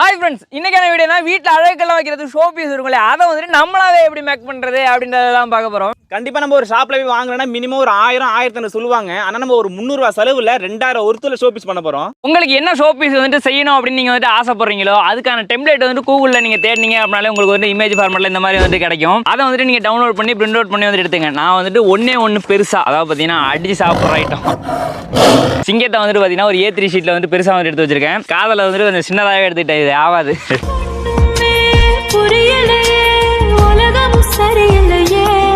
Hi friends, இன்னைக்கான வீடியோனா வீட்ல அழகுக்கெல்லாம் வைக்கிறது ஷோபீஸ் இருக்கும்ல அத வந்து நம்மளாவே எப்படி மேக் பண்றது அப்படின்றதெல்லாம் பார்க்க போறோம். கண்டிப்பா நம்ம ஒரு ஷாப்ல போய் வாங்குறோம்னா மினிமம் ஒரு 1000 சொல்லுவாங்க. ஆனா நம்ம ஒரு 300 ரூபாய் செலவுல 2000 ஒருத்தல ஷோபீஸ் பண்ண போறோம். உங்களுக்கு என்ன ஷோபீஸ் வந்து செய்யணும் அப்படி நீங்க வந்து ஆசைப்படுறீங்களோ அதுக்கான டெம்ப்ளேட் வந்து கூகுள்ல நீங்க தேடினீங்க அப்படினாலே உங்களுக்கு வந்து இமேஜ் ஃபார்மட்ல இந்த மாதிரி வந்து கிடைக்கும். அத வந்து நீங்க டவுன்லோட் பண்ணி பிரிண்ட் அவுட் பண்ணி வந்து எடுத்துங்க. நான் வந்து ஒண்ணு பெருசா அதாவது பாத்தீங்கன்னா அடிச்சு சாப்பிடுற ஐட்டம் சிங்கத்தை வந்து பாத்தீங்கன்னா ஒரு A3 ஷீட்ல வந்து பெருசா வந்து எடுத்து வச்சிருக்கேன். காதல வந்து கொஞ்சம் சின்னதாவே எடுத்துட்டேன். இது ஆவாது.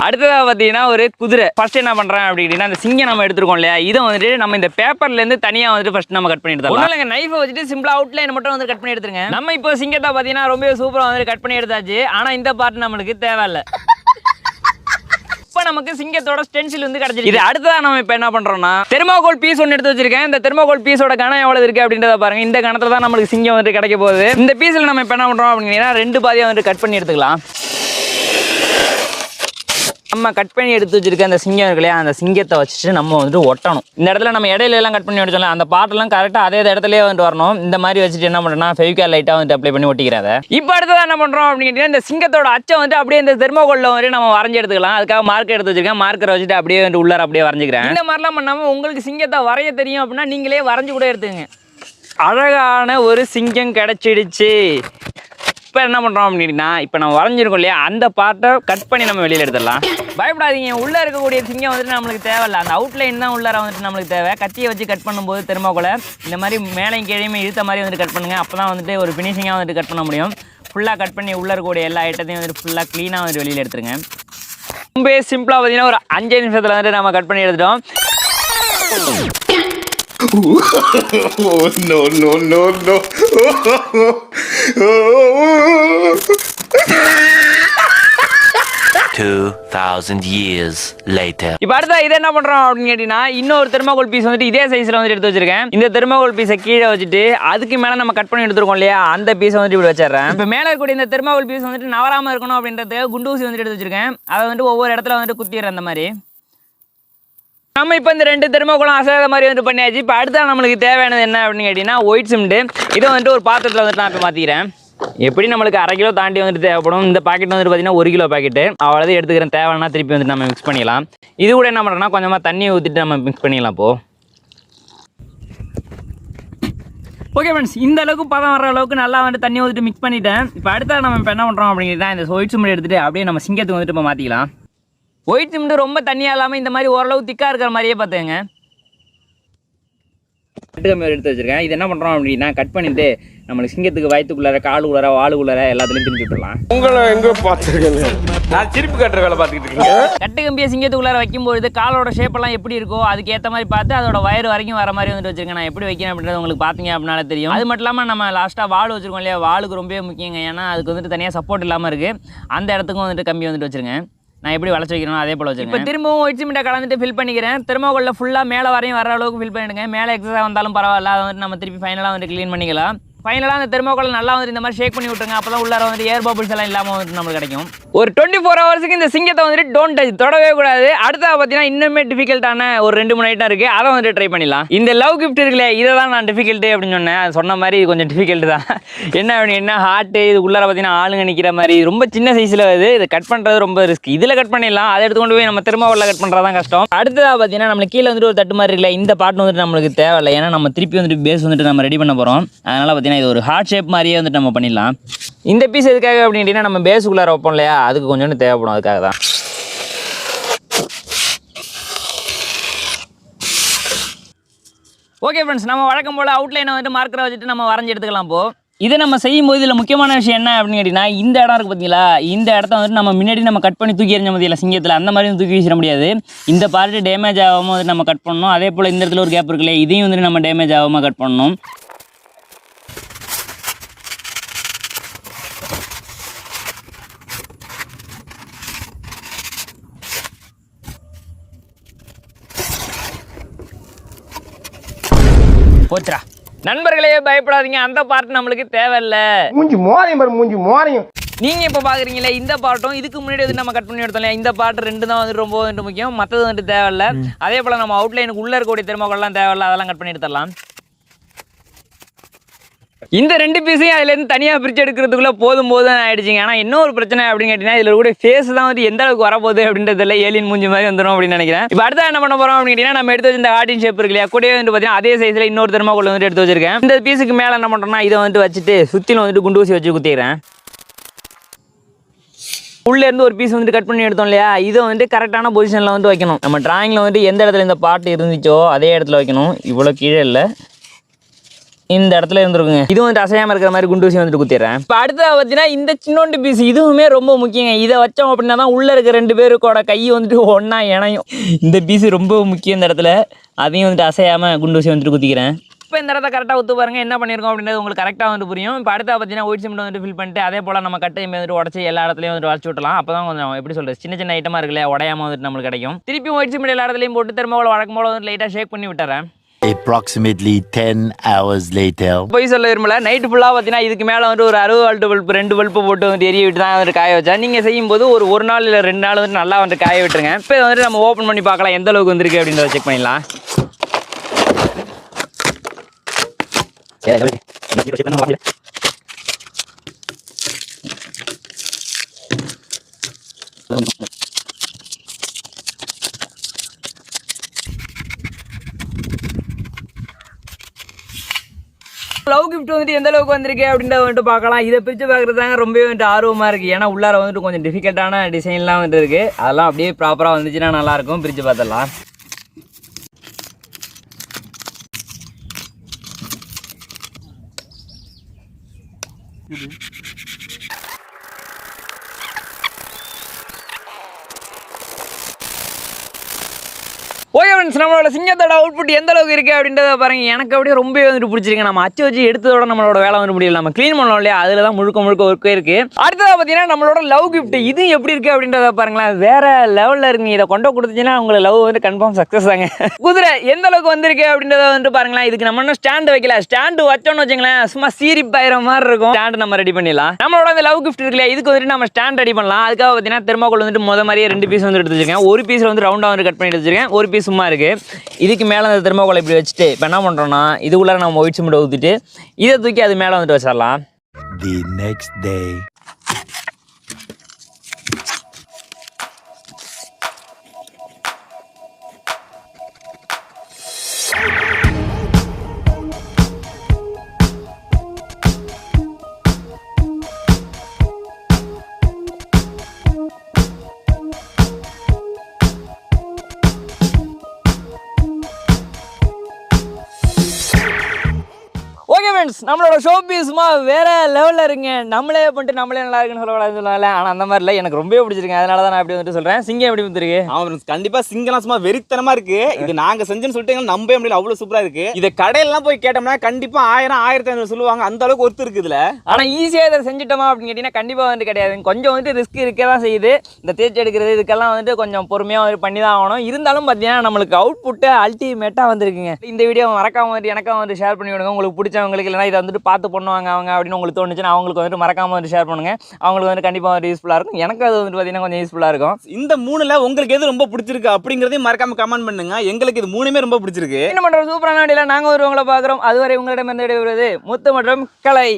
அடுத்ததா பாத்தீங்கன்னா ஒரு குதிரை. ஃபர்ஸ்ட் என்ன பண்றேன் அப்படின்னா அந்த சிங்கம் நம்ம எடுத்துருக்கோம் இல்லையா இதை வந்துட்டு நம்ம இந்த பேப்பர்ல இருந்து தனியா வந்துட்டு ஃபர்ஸ்ட் நம்ம கட் பண்ணி எடுத்துடலாம். ஒண்ணும் இல்லைங்க, நைஃபை வச்சுட்டு சிம்பிளா அவுட்லைன் மட்டும் வந்து கட் பண்ணி எடுத்துருங்க. நம்ம இப்போ சிங்கத்தை பாத்தீங்கன்னா ரொம்ப சூப்பரா வந்து கட் பண்ணி எடுத்தாச்சு. ஆனா இந்த பார்ட் நம்மளுக்கு தேவையில்லை. நமக்கு சிங்கத்தோட ஸ்டென்சில் வந்து கிடைச்சிருக்கு. இது அடுத்ததா நம்ம இப்ப என்ன பண்றோம்னா தெர்மாகோல் பீஸ் ஒன்னு எடுத்து வச்சிருக்கேன். இந்த தெர்மாகோல் பீஸோட கனம் எவ்வளவு இருக்கு அப்படின்றத பாருங்க. இந்த கணத்துல தான் நமக்கு சிங்கம் வந்து கிடைக்க போகுது. இந்த பீஸ்ல நம்ம இப்ப என்ன பண்றோம் அப்படின்னா ரெண்டு பாதியா வந்து கட் பண்ணி எடுத்துக்கலாம். நம்ம கட் பண்ணி எடுத்து வச்சிருக்க அந்த சிங்கம் இருக்கு இல்லையா அந்த சிங்கத்தை வச்சுட்டு நம்ம வந்துட்டு ஒட்டணும். இந்த இடத்துல நம்ம இடையில எல்லாம் கட் பண்ணி வச்சோம்ல அந்த பாட்டெல்லாம் கரெக்டாக அதே இடத்துலயே வந்து வரணும். இந்த மாதிரி வச்சுட்டு என்ன பண்ணுறோம்னா ஃபெவிகால் லைட்டாக வந்து அப்ளை பண்ணி ஒட்டிக்கிறத. இப்போ அடுத்ததான் என்ன பண்ணுறோம் அப்படின்னு இந்த சிங்கத்தோட அச்சம் வந்து அப்படியே இந்த தெர்மாகோல்ல வந்து நம்ம வரைஞ்சி எடுத்துக்கலாம். அதுக்காக மார்க்கர் எடுத்து வச்சிருக்கேன். மார்க்கரை வச்சுட்டு அப்படியே வந்து உள்ளார அப்படியே வரைஞ்சிக்கிறேன். இந்த மாதிரிலாம் பண்ணாமல் உங்களுக்கு சிங்கத்தை வரைய தெரியும் அப்படின்னா நீங்களே வரைஞ்சி கூட எடுத்துங்க. அழகான ஒரு சிங்கம் கிடைச்சிடுச்சு. இப்போ என்ன பண்ணுறோம் அப்படின்னா இப்போ நம்ம வரைஞ்சிருக்கோம் இல்லையா அந்த பார்ட்டை கட் பண்ணி நம்ம வெளியில் எடுத்துடலாம். பயப்படாதீங்க, உள்ளே இருக்கக்கூடிய சிங்கம் வந்துட்டு நம்மளுக்கு தேவையில்லை. அந்த அவுட்லைன் தான் உள்ளார வந்துட்டு நம்மளுக்கு தேவை. கத்தியை வச்சு கட் பண்ணும்போது தெர்மாகோலை இந்த மாதிரி மேலையும் கீழையுமே இழுத்த மாதிரி வந்துட்டு கட் பண்ணுங்கள். அப்போ தான் வந்துட்டு ஒரு ஃபினிஷிங்காக வந்துட்டு கட் பண்ண முடியும். ஃபுல்லாக கட் பண்ணி உள்ளே இருக்கக்கூடிய எல்லா ஐட்டத்தையும் வந்துட்டு ஃபுல்லாக க்ளீனாக வந்துட்டு வெளியில் எடுத்துருங்க. ரொம்ப சிம்பிளாக பார்த்தீங்கன்னா ஒரு 5 நிமிஷத்தில் வந்துட்டு நம்ம கட் பண்ணி எடுத்துட்டோம். Oh, no. 2000 years later. இப்போ அடுத்த இதை என்ன பண்றோம் அப்படின்னு கேட்டீங்கன்னா இன்னொரு தெர்மாகோல் பீஸ் வந்துட்டு இதே சைஸ்ல வந்து எடுத்து வச்சிருக்கேன். இந்த தெர்மாகோல் பீஸை கீழே வச்சுட்டு அதுக்கு மேல நம்ம கட் பண்ணி எடுத்துருக்கோம் இல்லையா அந்த பீஸை வந்துட்டு இப்படி வச்சிடறேன். இப்போ மேலே இருக்கக்கூடிய இந்த தெர்மாகோல் பீஸ் வந்துட்டு நவராம இருக்கணும் அப்படின்றதுக்கு குண்டூசி வந்துட்டு எடுத்து வச்சிருக்கேன். அதை வந்துட்டு ஒவ்வொரு இடத்துல வந்துட்டு குத்திடுறேன். அந்த மாதிரி நம்ம இப்போ இந்த 2 தெர்மாகோலும் அசாத மாதிரி வந்து பண்ணியாச்சு. இப்போ அடுத்த நம்மளுக்கு தேவையானது என்ன அப்படின்னு கேட்டிங்கன்னா ஒயிட் சிமெண்ட். இதை வந்துட்டு ஒரு பாத்திரத்தில் வந்துட்டு நான் இப்போ மாற்றிக்கிறேன். எப்படி நம்மளுக்கு 1/2 கிலோ தாண்டி வந்துட்டு தேவைப்படும். இந்த பாக்கெட் வந்துட்டு பார்த்தீங்கன்னா 1 கிலோ பாக்கெட்டு அவ்வளோதான் எடுத்துக்கிறேன். தேவைன்னா திருப்பி வந்துட்டு நம்ம மிக்ஸ் பண்ணிடலாம். இது கூட என்ன பண்ணுறோம்னா கொஞ்சமாக தண்ணி ஊற்றிட்டு நம்ம மிக்ஸ் பண்ணிடலாம். இப்போது ஓகே ஃப்ரெண்ட்ஸ், இந்த அளவுக்கு பதம் வர அளவுக்கு நல்லா வந்துட்டு தண்ணி ஊற்றிட்டு மிக்ஸ் பண்ணிட்டேன். இப்போ அடுத்த நம்ம இப்போ என்ன பண்ணுறோம் அப்படிங்கிறத இந்த ஒயிட் சிமெண்ட் எடுத்துகிட்டு அப்படியே நம்ம சிங்கத்துக்கு வந்துட்டு இப்போ மாற்றிக்கலாம். ஒயிட் சிமெண்ட் ரொம்ப தண்ணியாக இல்லாமல் இந்த மாதிரி ஓரளவு திக்காக இருக்கிற மாதிரியே பார்த்துங்க. கட்டுக்கம்பி எடுத்து வச்சிருக்கேன். இது என்ன பண்ணுறோம் அப்படின்னா கட் பண்ணிட்டு நம்மளுக்கு சிங்கத்துக்கு வயிற்றுக்குள்ளார காலுக்குள்ளார வாளுக்குள்ளார எல்லாத்துலையும் திருப்பி விட்டுடலாம். உங்களை எங்கே பார்த்துருக்கேன்? நான் திருப்பி கட்டுற வேலை பார்த்துக்கிட்டு இருக்கேன். கட்டுக்கம்பியை சிங்கத்துக்குள்ளார வைக்கும்போது காலோட ஷேப்பெல்லாம் எப்படி இருக்கோ அதுக்கு ஏற்ற மாதிரி பார்த்து அதோட வயிறு வரைக்கும் வர மாதிரி வந்துட்டு வச்சிருக்கேன். நான் எப்படி வைக்கிறேன் அப்படின்றது உங்களுக்கு பார்த்தீங்க அப்படின்னால தெரியும். அது மட்டும் இல்லாமல் நம்ம லாஸ்ட்டாக வாள் வச்சிருக்கோம் இல்லையா, வாளுக்கு ரொம்ப முக்கியங்க. ஏன்னா அதுக்கு வந்துட்டு தனியாக சப்போர்ட் இல்லாமல் இருக்குது. அந்த இடத்துக்கும் வந்துட்டு கம்பி வந்துட்டு வச்சிருங்க. நான் எப்படி வளைச்சு வைக்கணும் அதே போல் வச்சுருக்கேன். இப்போ திரும்பவும் ஒயிட் சிமெண்ட்டை கலந்துட்டு ஃபில் பண்ணிக்கிறேன். தெர்மாகோல்ல ஃபுல்லாக மேலே வரையும் வர அளவுக்கு ஃபில் பண்ணிடுங்க. மேலே எக்ஸஸாக வந்தாலும் பரவாயில்ல, அதை வந்துட்டு நம்ம திருப்பி ஃபைனலாக வந்துட்டு க்ளீன் பண்ணிக்கலாம். ஃபைனலாக அந்த தெர்மாகோல் நல்லா வந்து இந்த மாதிரி ஷேக் பண்ணி விட்டுருங்க. அப்போ தான் உள்ளார வந்து ஏர் பபிள்ஸ் எல்லாம் இல்லாமல் வந்துட்டு நம்மளுக்கு கிடைக்கும். ஒரு 24 ஹவர்ஸுக்கு இந்த சிங்கத்தை வந்துட்டு டோன்ட் டச், தொடவே கூடாது. அடுத்தது பார்த்தீங்கன்னா இன்னுமே டிஃபிகல்ட்டான ஒரு 2-3 ஐட்டம் இருக்குது. அதை வந்துட்டு ட்ரை பண்ணிடலாம். இந்த லவ் கிஃப்ட் இருக்குல்ல இதை தான் நான் டிஃபிகல்ட்டு அப்படின்னு சொன்னேன். அது சொன்ன மாதிரி கொஞ்சம் டிஃபிகல்ட்டு தான். என்ன அப்படின்னா ஹார்ட்டு இது உள்ளார பார்த்தீங்கன்னா ஆளுங்க நிற்கிற மாதிரி ரொம்ப சின்ன சைஸில் வருது. இது கட் பண்ணுறது ரொம்ப ரிஸ்க். இதில் கட் பண்ணிடலாம். அதை எடுத்துக்கொண்டு போய் நம்ம தெர்மாகோல்ல கட் பண்ணுறது தான் கஷ்டம். அடுத்ததாக பார்த்தீங்கன்னா நம்மளுக்கு கீழே வந்துட்டு ஒரு தட்டு மாதிரி இருக்குல்ல இந்த பாட்டு வந்துட்டு நம்மளுக்கு தேவையில்லை. ஏன்னா நம்ம திருப்பி வந்துட்டு பேஸ் வந்துட்டு நம்ம ரெடி பண்ண போகிறோம். அதனால் பார்த்தீங்கன்னா இது ஒரு ஹார்ட் ஷேப் மாதிரியே வந்துட்டு நம்ம பண்ணிடலாம். இந்த பீஸ் எதுக்காக அப்படின்னா நம்ம பேஸுக்குள்ளார வைப்போம் இல்லையா அதுக்கு கொஞ்சம் தேவைப்படும். அதுக்காக தான். ஓகே ஃப்ரெண்ட்ஸ், நம்ம வழக்கம் போல் அவுட்லைனை வந்துட்டு மார்க்கரை வச்சுட்டு நம்ம வரைஞ்சி எடுத்துக்கலாம். இப்போது இதை நம்ம செய்யும்போது இதில் முக்கியமான விஷயம் என்ன அப்படின்னு கேட்டிங்கன்னா இந்த இடம் இருக்குது பார்த்தீங்களா, இந்த இடத்த வந்துட்டு நம்ம முன்னாடி நம்ம கட் பண்ணி தூக்கி எறிஞ்ச முடியல சிங்கத்தில் அந்த மாதிரி தூக்கி வீசிட முடியாது. இந்த பார்ட்டு டேமேஜ் ஆகாமல் வந்துட்டு நம்ம கட் பண்ணணும். அதே போல் இந்த இடத்துல ஒரு கேப் இருக்குல்ல இதையும் வந்துட்டு நம்ம டேமேஜ் ஆகாமல் கட் பண்ணணும். போச்சுரா நண்பர்களே, பயப்படாதீங்க. அந்த பார்ட் நம்மளுக்கு தேவையில்லை. மூஞ்சி மோரையும் நீங்கள் இப்போ பார்க்குறீங்களே இந்த பார்ட்டும் இதுக்கு முன்னாடி வந்து நம்ம கட் பண்ணி எடுத்தோம். இந்த பார்ட் 2 தான் வந்துட்டு ரொம்ப வந்துட்டு முக்கியம். மற்றது வந்துட்டு தேவையில்லை. அதே போல் நம்ம அவுட்லைனுக்கு உள்ளே இருக்கக்கூடிய தெர்மாகோல்லாம் தேவையில்லை. அதெல்லாம் கட் பண்ணி எடுத்துடலாம். இந்த 2 பீஸையும் அதுலேருந்து தனியாக பிரித்து எடுக்கிறதுக்குள்ளே போதும் ஆயிடுச்சுங்க. ஆனால் இன்னொரு பிரச்சனை அப்படின்னு கேட்டிங்கன்னா இதில் கூட ஃபேஸ் தான் வந்து எந்த அளவுக்கு வரப்போகுது அப்படின்றதுல ஏலியன் மூஞ்சி மாதிரி வந்துடும் அப்படின்னு நினைக்கிறேன். இப்போ அடுத்த என்ன பண்ண போகிறோம் அப்படின்னு கேட்டிங்கன்னா நம்ம எடுத்து வச்சு இந்த ஹார்டின் ஷேப் இருக்கு இல்லையா, கூடவே வந்து பார்த்தீங்கன்னா அதே சைஸில் இன்னொரு தெர்மாகோல் வந்து எடுத்து வச்சிருக்கேன். இந்த பீஸுக்கு மேலே என்ன பண்ணுறோம்னா இதை வந்து வச்சுட்டு சுற்றிலும் வந்துட்டு குண்டூசி வச்சு குத்திடுறேன். உள்ளே இருந்து ஒரு பீஸ் வந்து கட் பண்ணி எடுத்தோம் இல்லையா, இதை வந்து கரெக்டான பொசிஷனில் வந்து வைக்கணும். நம்ம டிராயிங்கில் வந்து எந்த இடத்துல இந்த பாட்டு இருந்துச்சோ அதே இடத்துல வைக்கணும். இவ்வளோ கீழே இல்லை, இந்த இடத்துல இருந்துருக்குங்க. இது வந்து அசையாமல் இருக்கிற மாதிரி குண்டூசி வந்துட்டு குத்திடுறேன். இப்போ அடுத்தது பார்த்தீங்கன்னா இந்த சின்னோண்டு பீஸ் இதுவுமே ரொம்ப முக்கியங்க. இதை வச்சோம் அப்படின்னா தான் உள்ளே இருக்கிற 2 பேருக்கோட கை வந்துட்டு ஒன்றா இணையும். இந்த பீஸ் ரொம்ப முக்கியம் இந்த இடத்துல. அதையும் வந்துட்டு அசையாமல் குண்டூசி வந்துட்டு குத்திக்கிறேன். இப்போ இந்த இடத்த கரெக்டாக ஒத்து பாருங்க என்ன பண்ணியிருக்கோம் அப்படின்றது உங்களுக்கு கரெக்டாக வந்து புரியும். இப்போ அடுத்த பார்த்தீங்கன்னா ஒயிட் சிமெண்ட் வந்துட்டு ஃபில் பண்ணிட்டு அதே போல் நம்ம கட்டையும் வந்துட்டு உடச்சி எல்லா இடத்துலையும் வந்துட்டு வளச்சு விட்டலாம். அப்போ தான் கொஞ்சம் எப்படி சொல்கிறது சின்ன சின்ன ஐட்டமாக இருக்குல்ல உடையாமல் வந்துட்டு நம்மளுக்கு கிடைக்கும். திருப்பி ஒயிட் சிமெண்ட் எல்லா இடத்துலையும் போட்டு தெர்மாகோல் வழக்கம் போல் வந்து லைட்டாக ஷேக் பண்ணி விட்டுறேன். Approximately 10 hours later. போய் சொல்ல விரும்பல, நைட்டு ஃபுல்லாக பார்த்தீங்கன்னா இதுக்கு மேலே வந்து ஒரு 60 வால்ட் பல்ப் 2 பல்ப்பு போட்டு வந்து எரிய விட்டு தான் வந்து காய வச்சா. நீங்கள் செய்யும்போது ஒரு நாள் இல்லை 2 நாள் வந்து நல்லா வந்து காய விட்டுருங்க. இப்போ வந்துட்டு நம்ம ஓப்பன் பண்ணி பார்க்கலாம் எந்த அளவுக்கு வந்திருக்கு அப்படின்றத செக் பண்ணிடலாம். லவ் கிஃப்ட் வந்துட்டு எந்த அளவுக்கு வந்திருக்கு அப்படின்றத வந்துட்டு பார்க்கலாம். இதை பிரித்து பார்க்குறதாங்க ரொம்பவே வந்துட்டு ஆர்வமாக இருக்குது. ஏன்னா உள்ளார வந்துட்டு கொஞ்சம் டிஃபிகல்ட்டான டிசைன்லாம் வந்துட்டு இருக்குது. அதெல்லாம் அப்படியே ப்ராப்பராக வந்துச்சுன்னா நல்லாயிருக்கும். பிரித்து பார்த்துடலாம். ஓகே ஃப்ரெண்ட்ஸ், நம்மளோட சிங்கத்தோட அவுட்புட் எந்த அளவுக்கு இருக்குது அப்படின்றத பாருங்க. எனக்கு அப்படியே ரொம்பவே வந்துட்டு பிடிச்சிருக்கு. நம்ம அச்சு வச்சு எடுத்ததோட நம்மளோட வேலை வந்து முடியல, நம்ம க்ளீன் பண்ணோம் இல்லையா, அதில் தான் முழுக்க ஒர்க்கே இருக்குது. அடுத்ததாக பார்த்தீங்கன்னா நம்மளோட லவ் கிஃப்ட் இது எப்படி இருக்குது அப்படின்றத பாருங்களேன். வேற லெவலில் இருக்குங்க. இதை கொண்டு கொடுத்தீங்கன்னா உங்களுக்கு லவ் வந்து கன்ஃபார்ம் சக்ஸஸ் ஆங்க. குதிரை எந்த அளவுக்கு வந்திருக்கு அப்படின்றத வந்துட்டு பாருங்களேன். இதுக்கு நம்ம இன்னும் ஸ்டாண்டு வைக்கல. ஸ்டாண்டு வச்சோன்னு வச்சுங்களேன் சும்மா சீரிப்பாயிர மாதிரி இருக்கும். ஸ்டாண்டு நம்ம ரெடி பண்ணிடலாம். நம்மளோட அந்த லவ் கிஃப்ட் இருக்குல்ல, இதுக்கு வந்துட்டு நம்ம ஸ்டாண்ட் ரெடி பண்ணலாம். அதுக்காக பார்த்தீங்கன்னா தெர்மாகோல் வந்துட்டு மாதிரியே 2 பீஸ் வந்து எடுத்து வச்சிருக்கேன். ஒரு பீஸில் வந்து ரவுண்டாக வந்து கட் பண்ணி வச்சிருக்கேன், ஒரு பீஸ் சும்மா இருக்கு. இதுக்கு மேலே அந்த தெர்மாகோல் இப்படி வச்சுட்டு இப்போ என்ன பண்ணுறோம்னா இதுக்குள்ளே நம்ம ஒயிட் சிமெண்ட் ஊற்றிட்டு இதை தூக்கி அது மேலே வந்துட்டு வச்சிடலாம். The next day. Okay friends, நம்மளோட ஷோ பீஸ்மா வேற லெவலில் இருக்குங்க. நம்மளே பண்ணிட்டு நம்மளே நல்லா இருக்குன்னு சொல்லக்கூடாது. ஆனால் அந்த மாதிரி இல்லை, எனக்கு ரொம்பவே பிடிச்சிருக்கு. அதனால தான் நான் அப்படி வந்துட்டு சொல்கிறேன். சிங்கம் எப்படி வந்துருக்கு? ஆமாம், கண்டிப்பாக சிங்கம்லாம் சும்மா வெறித்தனமாக இருக்குது. இது நாங்கள் செஞ்சுன்னு சொல்லிட்டு நம்பவே முடியல, அவ்வளோ சூப்பராக இருக்குது. இதை கடையிலலாம் போய் கேட்டோம்னா கண்டிப்பாக 1000 1500 சொல்லுவாங்க. அந்த அளவுக்கு ஒருத்தர் இருக்குது இதில். ஆனால் ஈஸியாக இதை செஞ்சுட்டோமா அப்படின்னு கேட்டிங்கன்னா கண்டிப்பாக வந்து கிடையாது. கொஞ்சம் வந்துட்டு ரிஸ்க் இருக்க தான் செய்யுது. இந்த தேய்ச்சி எடுக்கிறது இதுக்கெல்லாம் வந்துட்டு கொஞ்சம் பொறுமையாக வந்து பண்ணி தான் ஆகணும். இருந்தாலும் பார்த்தீங்கன்னா நம்மளுக்கு அவுட்புட்டு அல்டிமேட்டாக வந்துருக்குங்க. இந்த வீடியோ மறக்காம வந்துட்டு எனக்காக வந்து ஷேர் பண்ணி விடுங்க. உங்களுக்கு பிடிச்சவங்களுக்கு இல்லைனா இதை வந்துட்டு பார்த்து பண்ணுவாங்க அவங்க அப்படின்னு உங்களுக்கு தோணுச்சுன்னா அவங்களுக்கு வந்துட்டு மறக்காம வந்து ஷேர் பண்ணுங்க. அவங்களுக்கு வந்து கண்டிப்பாக வந்து யூஸ்ஃபுல்லாக இருக்கும். எனக்கு அது வந்து பார்த்தீங்கன்னா கொஞ்சம் யூஸ்ஃபுல்லாக இருக்கும். இந்த 3ல உங்களுக்கு எது ரொம்ப பிடிச்சிருக்கு அப்படிங்கிறதையும் மறக்காம கமெண்ட் பண்ணுங்க. எங்களுக்கு இது 3மே ரொம்ப பிடிச்சிருக்கு. என்ன பண்ணுறோம், சூப்பரான வீடியோல நாங்கள் ஒருவங்களை பார்க்குறோம். அதுவரை உங்களிடம் இருந்து விடைபெறுவது முத்து மற்றும் கலை.